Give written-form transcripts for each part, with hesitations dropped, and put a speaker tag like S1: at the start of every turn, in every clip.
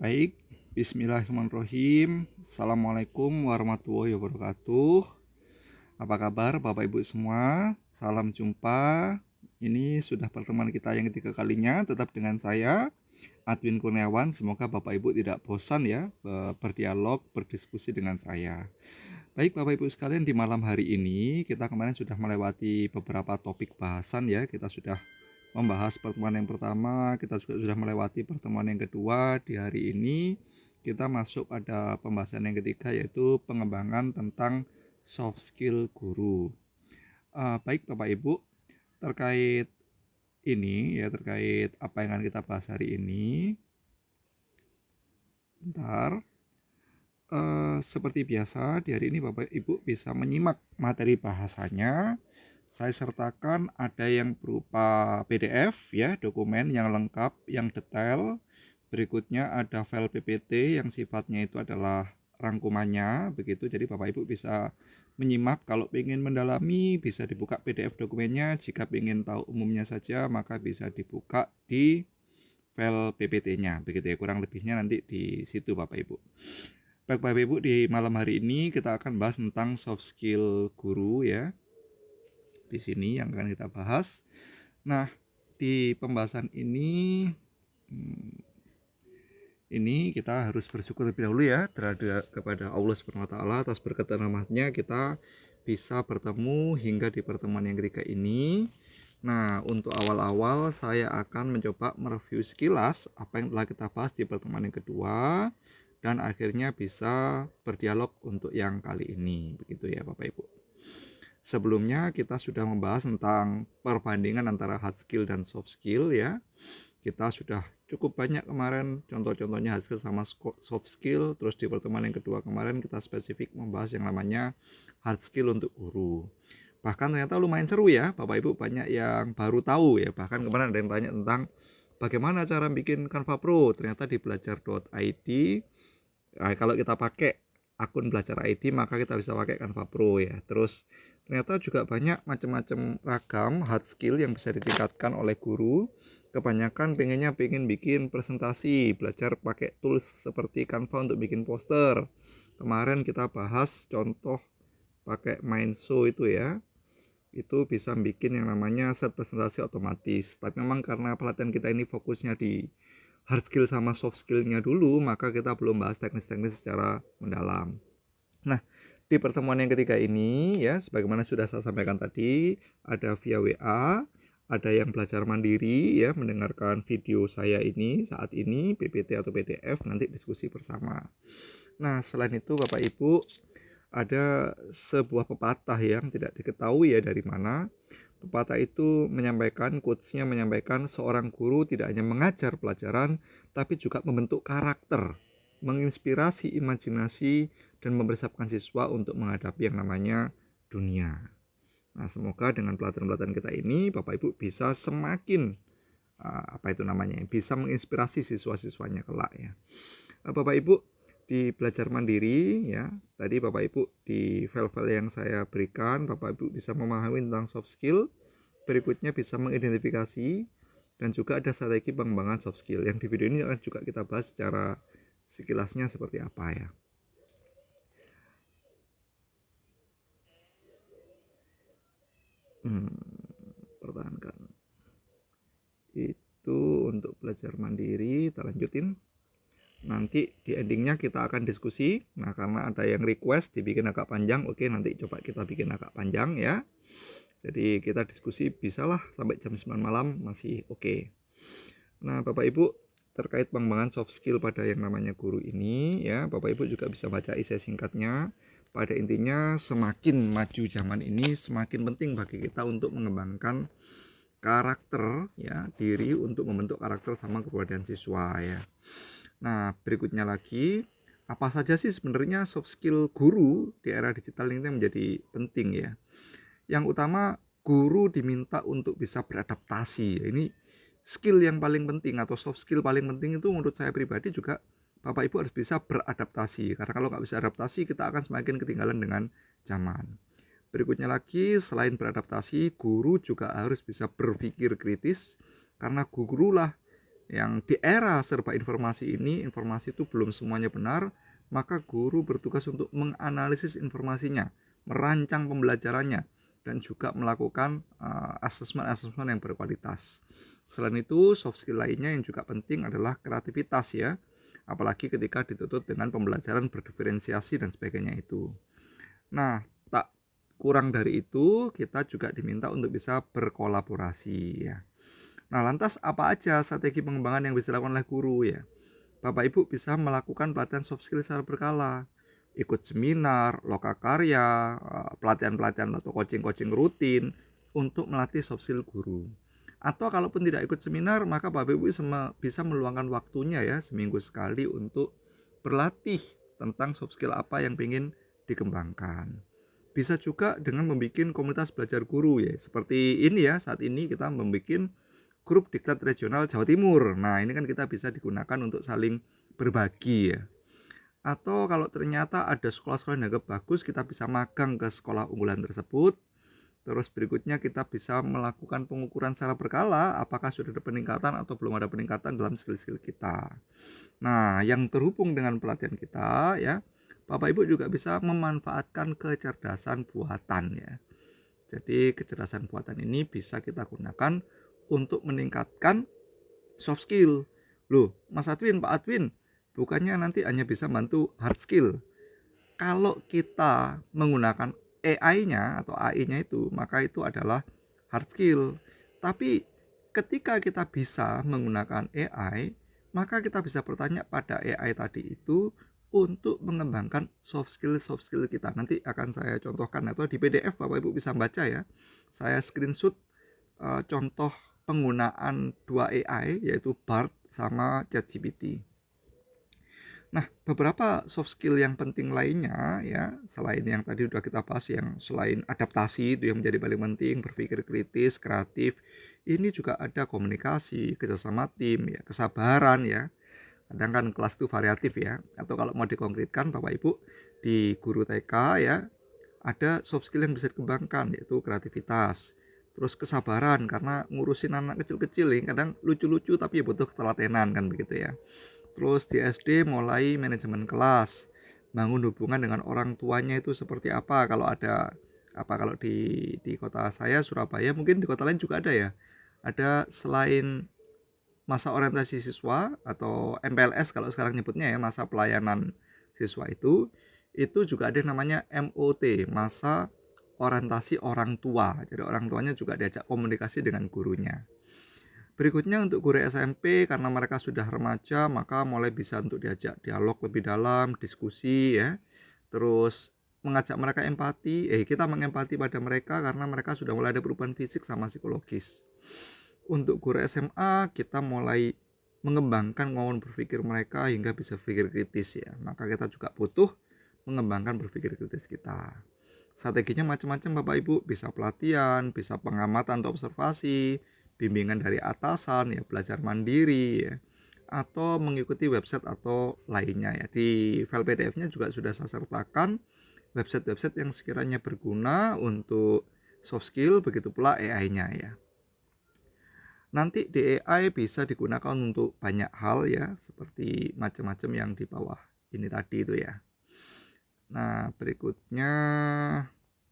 S1: Baik, bismillahirrahmanirrahim. Assalamualaikum warahmatullahi wabarakatuh. Apa kabar Bapak Ibu semua? Salam jumpa. Ini sudah pertemuan kita yang ketiga kalinya, tetap dengan saya, Adwin Kurniawan. Semoga Bapak Ibu tidak bosan ya berdialog, berdiskusi dengan saya. Baik Bapak Ibu sekalian, di malam hari ini kita kemarin sudah melewati beberapa topik bahasan ya. Kita sudah membahas pertemuan yang pertama, kita juga sudah melewati pertemuan yang kedua. Di hari ini kita masuk pada pembahasan yang ketiga, yaitu pengembangan tentang soft skill guru. Baik Bapak Ibu, terkait ini ya, terkait apa yang akan kita bahas hari ini. Bentar. Seperti biasa, di hari ini Bapak Ibu bisa menyimak materi bahasanya. Saya sertakan ada yang berupa PDF ya, dokumen yang lengkap, yang detail. Berikutnya ada file PPT yang sifatnya itu adalah rangkumannya, begitu. Jadi Bapak Ibu bisa menyimak. Kalau ingin mendalami bisa dibuka PDF dokumennya. Jika ingin tahu umumnya saja maka bisa dibuka di file PPT-nya, begitu ya. Kurang lebihnya nanti di situ Bapak Ibu. Baik Bapak Ibu, di malam hari ini kita akan bahas tentang soft skill guru ya. Di sini yang akan kita bahas. Nah, di pembahasan ini kita harus bersyukur terlebih dahulu ya terhadap kepada Allah Subhanahu wa taala atas berkat dan rahmatnya kita bisa bertemu hingga di pertemuan yang ketiga ini. Nah, untuk awal-awal saya akan mencoba mereview sekilas apa yang telah kita bahas di pertemuan yang kedua dan akhirnya bisa berdialog untuk yang kali ini, begitu ya Bapak Ibu. Sebelumnya kita sudah membahas tentang perbandingan antara hard skill dan soft skill ya. Kita sudah cukup banyak kemarin contoh-contohnya hard skill sama soft skill. Terus di pertemuan yang kedua kemarin kita spesifik membahas yang namanya hard skill untuk guru. Bahkan ternyata lumayan seru ya, Bapak Ibu banyak yang baru tahu ya. Bahkan kemarin ada yang tanya tentang bagaimana cara bikin Canva Pro. Ternyata di belajar.id, kalau kita pakai akun belajar ID maka kita bisa pakai Canva Pro ya. Terus ternyata juga banyak macam-macam ragam hard skill yang bisa ditingkatkan oleh guru. Kebanyakan pengen bikin presentasi, belajar pakai tools seperti Canva untuk bikin poster. Kemarin kita bahas contoh pakai Mindso itu ya. Itu bisa bikin yang namanya set presentasi otomatis. Tapi memang karena pelatihan kita ini fokusnya di hard skill sama soft skillnya dulu, maka kita belum bahas teknis-teknis secara mendalam. Nah, di pertemuan yang ketiga ini ya, sebagaimana sudah saya sampaikan tadi, ada via WA, ada yang belajar mandiri ya, mendengarkan video saya ini saat ini, PPT atau PDF, nanti diskusi bersama. Nah, selain itu Bapak Ibu, ada sebuah pepatah yang tidak diketahui ya dari mana. Pepatah itu menyampaikan, quotes-nya menyampaikan seorang guru tidak hanya mengajar pelajaran, tapi juga membentuk karakter, menginspirasi imajinasi, dan mempersiapkan siswa untuk menghadapi yang namanya dunia. Nah, semoga dengan pelatihan-pelatihan kita ini, Bapak Ibu bisa semakin bisa menginspirasi siswa-siswanya kelak ya. Bapak Ibu di belajar mandiri ya, tadi Bapak Ibu di file-file yang saya berikan, Bapak Ibu bisa memahami tentang soft skill. Berikutnya bisa mengidentifikasi dan juga ada strategi pengembangan soft skill. Yang di video ini akan juga kita bahas secara sekilasnya seperti apa ya. Pertahankan. Itu untuk belajar mandiri, kita lanjutin. Nanti di endingnya kita akan diskusi. Nah, karena ada yang request dibikin agak panjang, oke nanti coba kita bikin agak panjang ya. Jadi kita diskusi bisalah sampai jam 9 malam masih oke. Nah, Bapak Ibu terkait pengembangan soft skill pada yang namanya guru ini ya, Bapak Ibu juga bisa baca essay singkatnya. Pada intinya semakin maju zaman ini semakin penting bagi kita untuk mengembangkan karakter ya, diri untuk membentuk karakter sama kepribadian siswa ya. Nah, berikutnya lagi, apa saja sih sebenarnya soft skill guru di era digital ini menjadi penting ya. Yang utama, guru diminta untuk bisa beradaptasi. Ini skill yang paling penting atau soft skill paling penting itu menurut saya pribadi juga Bapak Ibu harus bisa beradaptasi. Karena kalau nggak bisa adaptasi, kita akan semakin ketinggalan dengan zaman. Berikutnya lagi, selain beradaptasi, guru juga harus bisa berpikir kritis. Karena gurulah Yang di era serba informasi ini, informasi itu belum semuanya benar, maka guru bertugas untuk menganalisis informasinya, merancang pembelajarannya, dan juga melakukan asesmen-asesmen yang berkualitas. Selain itu, soft skill lainnya yang juga penting adalah kreativitas ya, apalagi ketika dituntut dengan pembelajaran berdiferensiasi dan sebagainya itu. Nah, tak kurang dari itu, kita juga diminta untuk bisa berkolaborasi ya. Nah, lantas apa aja strategi pengembangan yang bisa dilakukan oleh guru ya? Bapak Ibu bisa melakukan pelatihan soft skill secara berkala. Ikut seminar, lokakarya, pelatihan-pelatihan atau coaching-coaching rutin untuk melatih soft skill guru. Atau kalaupun tidak ikut seminar, maka Bapak Ibu bisa meluangkan waktunya ya seminggu sekali untuk berlatih tentang soft skill apa yang ingin dikembangkan. Bisa juga dengan membuat komunitas belajar guru ya. Seperti ini ya, saat ini kita membuat grup diklat regional Jawa Timur. Nah, ini kan kita bisa digunakan untuk saling berbagi ya. Atau kalau ternyata ada sekolah-sekolah yang dianggap bagus, kita bisa magang ke sekolah unggulan tersebut. Terus berikutnya kita bisa melakukan pengukuran secara berkala apakah sudah ada peningkatan atau belum ada peningkatan dalam skill-skill kita. Nah, yang terhubung dengan pelatihan kita ya, Bapak Ibu juga bisa memanfaatkan kecerdasan buatan ya. Jadi kecerdasan buatan ini bisa kita gunakan untuk meningkatkan soft skill. Loh, Mas Adwin, Pak Adwin, bukannya nanti hanya bisa bantu hard skill. Kalau kita menggunakan AI-nya atau AI-nya itu, maka itu adalah hard skill. Tapi ketika kita bisa menggunakan AI, maka kita bisa bertanya pada AI tadi itu untuk mengembangkan soft skill kita. Nanti akan saya contohkan atau di PDF Bapak Ibu bisa baca ya. Saya screenshot contoh penggunaan dua AI yaitu BART sama ChatGPT. Nah, beberapa soft skill yang penting lainnya ya, selain yang tadi udah kita bahas yang selain adaptasi itu yang menjadi paling penting, berpikir kritis, kreatif, ini juga ada komunikasi, kerjasama tim, ya, kesabaran ya. Kadang kan kelas itu variatif ya, atau kalau mau dikonkretkan Bapak Ibu di guru TK ya, ada soft skill yang bisa dikembangkan yaitu kreativitas. Terus kesabaran karena ngurusin anak kecil-kecil yang kadang lucu-lucu tapi butuh ketelatenan kan begitu ya. Terus di SD mulai manajemen kelas, bangun hubungan dengan orang tuanya itu seperti apa kalau ada apa kalau di kota saya Surabaya mungkin di kota lain juga ada ya. Ada selain masa orientasi siswa atau MPLS kalau sekarang nyebutnya ya, masa pelayanan siswa itu juga ada yang namanya MOT, masa orientasi orang tua. Jadi orang tuanya juga diajak komunikasi dengan gurunya. Berikutnya untuk guru SMP karena mereka sudah remaja maka mulai bisa untuk diajak dialog lebih dalam, diskusi ya. Terus mengajak mereka empati, kita mengempati pada mereka karena mereka sudah mulai ada perubahan fisik sama psikologis. Untuk guru SMA kita mulai mengembangkan kemampuan berpikir mereka hingga bisa berpikir kritis ya. Maka kita juga butuh mengembangkan berpikir kritis kita. Strateginya macam-macam Bapak Ibu, bisa pelatihan, bisa pengamatan atau observasi, bimbingan dari atasan ya, belajar mandiri ya, atau mengikuti website atau lainnya ya. Di file PDF-nya juga sudah saya sertakan website-website yang sekiranya berguna untuk soft skill, begitu pula AI-nya ya. Nanti di AI bisa digunakan untuk banyak hal ya, seperti macam-macam yang di bawah ini tadi itu ya. Nah, berikutnya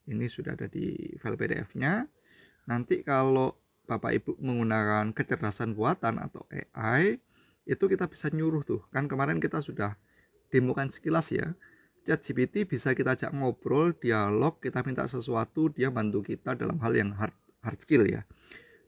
S1: ini sudah ada di file PDF-nya. Nanti kalau Bapak Ibu menggunakan kecerdasan buatan atau AI, itu kita bisa nyuruh tuh. Kan kemarin kita sudah demokan sekilas ya. ChatGPT bisa kita ajak ngobrol, dialog, kita minta sesuatu, dia bantu kita dalam hal yang hard skill ya.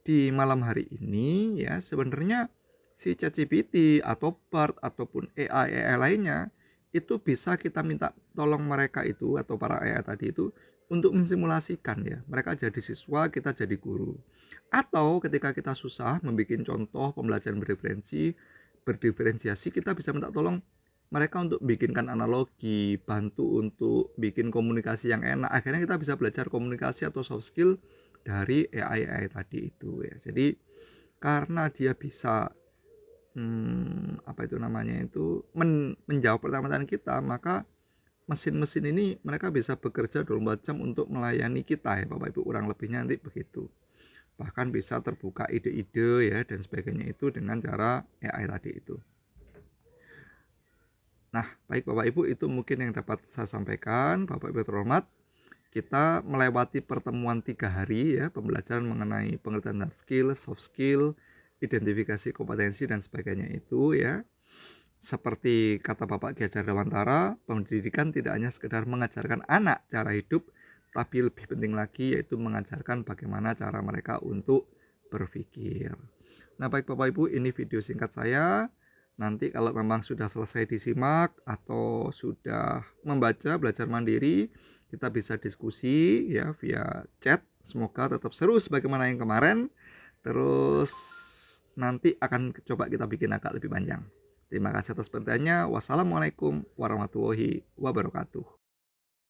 S1: Di malam hari ini ya sebenarnya si ChatGPT atau BART ataupun AI lainnya itu bisa kita minta tolong mereka itu atau para AI tadi itu untuk mensimulasikan ya. Mereka jadi siswa, kita jadi guru. Atau ketika kita susah membuat contoh pembelajaran berdiferensiasi, kita bisa minta tolong mereka untuk bikinkan analogi, bantu untuk bikin komunikasi yang enak. Akhirnya kita bisa belajar komunikasi atau soft skill dari AI tadi itu ya. Jadi karena dia bisa apa itu namanya itu menjawab pertanyaan kita, maka mesin-mesin ini mereka bisa bekerja 24 jam untuk melayani kita ya Bapak Ibu, kurang lebihnya nanti begitu. bahkan bisa terbuka ide-ide ya dan sebagainya itu dengan cara AI tadi itu. Nah, baik Bapak Ibu, itu mungkin yang dapat saya sampaikan. Bapak Ibu terhormat, kita melewati pertemuan 3 hari ya, pembelajaran mengenai pengertian skill, soft skill, identifikasi kompetensi dan sebagainya itu ya. Seperti kata Bapak Ki Hajar Dewantara, pendidikan tidak hanya sekedar mengajarkan anak cara hidup, tapi lebih penting lagi yaitu mengajarkan bagaimana cara mereka untuk berpikir. Nah, baik Bapak Ibu, ini video singkat saya. Nanti kalau memang sudah selesai disimak atau sudah membaca belajar mandiri, kita bisa diskusi ya via chat. Semoga tetap seru sebagaimana yang kemarin. Terus nanti akan coba kita bikin agak lebih panjang. Terima kasih atas perhatiannya. Wassalamualaikum warahmatullahi wabarakatuh.